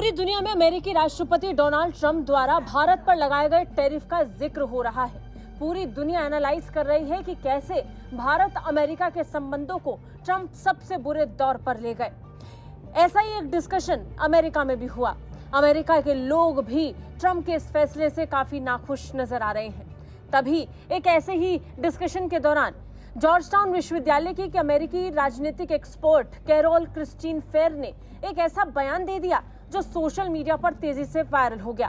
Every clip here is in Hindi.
पूरी दुनिया में अमेरिकी राष्ट्रपति डोनाल्ड ट्रंप द्वारा भारत पर लगाए गए टैरिफ का जिक्र हो रहा है। पूरी दुनिया एनालाइज कर रही है कि कैसे भारत अमेरिका के संबंधों को ट्रंप सबसे बुरे दौर पर ले गए। ऐसा ही एक डिस्कशन अमेरिका में भी हुआ। अमेरिका के लोग भी ट्रंप के इस फैसले से काफी नाखुश नजर आ रहे हैं। तभी एक ऐसे ही डिस्कशन के दौरान जॉर्जटाउन विश्वविद्यालय की अमेरिकी राजनीतिक एक्सपर्ट कैरोल क्रिस्टीन फेर ने एक ऐसा बयान दे दिया जो सोशल मीडिया पर तेजी से वायरल हो गया।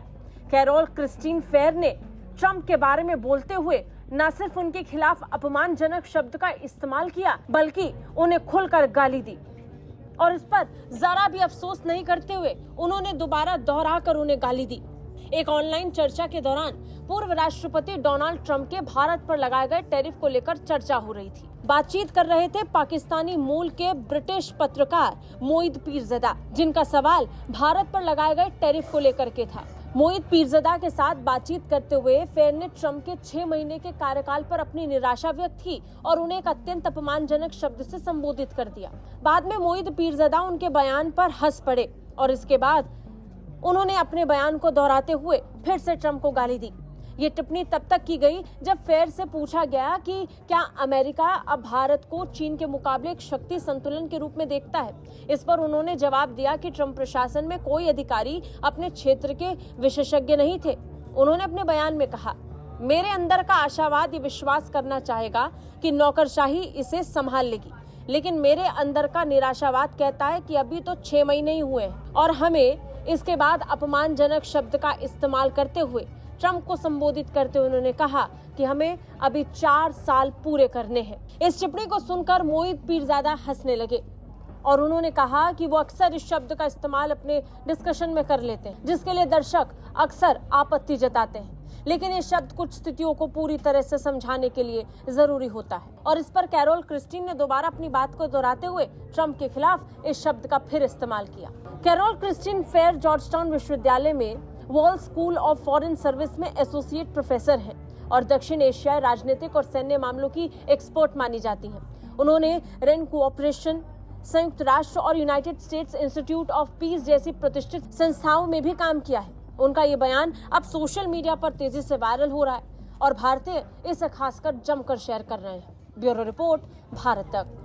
कैरोल क्रिस्टीन फेर ने ट्रंप के बारे में बोलते हुए न सिर्फ उनके खिलाफ अपमानजनक शब्द का इस्तेमाल किया, बल्कि उन्हें खुलकर गाली दी और इस पर जरा भी अफसोस नहीं करते हुए उन्होंने दोबारा दोहराकर उन्हें गाली दी। एक ऑनलाइन चर्चा के दौरान पूर्व राष्ट्रपति डोनाल्ड ट्रंप के भारत पर लगाए गए टैरिफ को लेकर चर्चा हो रही थी। बातचीत कर रहे थे पाकिस्तानी मूल के ब्रिटिश पत्रकार मोईद पीरज़ादा, जिनका सवाल भारत पर लगाए गए टैरिफ को लेकर के था। मोईद पीरज़ादा के साथ बातचीत करते हुए फेर ने ट्रंप के 6 महीने के कार्यकाल पर अपनी निराशा व्यक्त की और उन्हें एक अत्यंत अपमानजनक शब्द से संबोधित कर दिया। बाद में मोईद पीरज़ादा उनके बयान पर हंस पड़े और इसके बाद उन्होंने अपने बयान को दोहराते हुए फिर से ट्रंप को गाली दी। ये टिप्पणी तब तक की गई जब फेर से पूछा गया कि क्या अमेरिका अब भारत को चीन के मुकाबले एक शक्ति संतुलन के रूप में देखता है। इस पर उन्होंने जवाब दिया कि ट्रंप प्रशासन में कोई अधिकारी अपने क्षेत्र के विशेषज्ञ नहीं थे। उन्होंने अपने बयान में कहा, मेरे अंदर का आशावाद ये विश्वास करना चाहेगा कि नौकरशाही इसे संभाल लेगी, लेकिन मेरे अंदर का निराशावाद कहता है कि अभी तो 6 महीने ही हुए हैं और हमें इसके बाद अपमानजनक शब्द का इस्तेमाल करते हुए ट्रंप को संबोधित करते हुए उन्होंने कहा कि हमें अभी 4 साल पूरे करने हैं। इस टिप्पणी को सुनकर मोईद पीरज़ादा हंसने लगे और उन्होंने कहा कि वो अक्सर इस शब्द का इस्तेमाल अपने डिस्कशन में कर लेते हैं, जिसके लिए दर्शक अक्सर आपत्ति जताते हैं, लेकिन ये शब्द कुछ स्थितियों को पूरी तरह से समझाने के लिए जरूरी होता है। और इस पर कैरोल क्रिस्टीन ने दोबारा अपनी बात को दोहराते हुए ट्रंप के खिलाफ इस शब्द का फिर इस्तेमाल किया। कैरोल क्रिस्टीन फेर जॉर्जटाउन विश्वविद्यालय में wall school of foreign service में एसोसिएट प्रोफेसर हैं और दक्षिण एशियाई राजनीतिक और सैन्य मामलों की एक्सपर्ट मानी जाती हैं। उन्होंने रेन कोऑपरेशन, संयुक्त राष्ट्र और United states institute of peace जैसी प्रतिष्ठित संस्थाओं में भी काम किया है। उनका ये बयान अब सोशल मीडिया पर तेजी से वायरल हो रहा है और भारतीय इसे खासकर जमकर शेयर कर रहे हैं। ब्यूरो रिपोर्ट, भारत तक।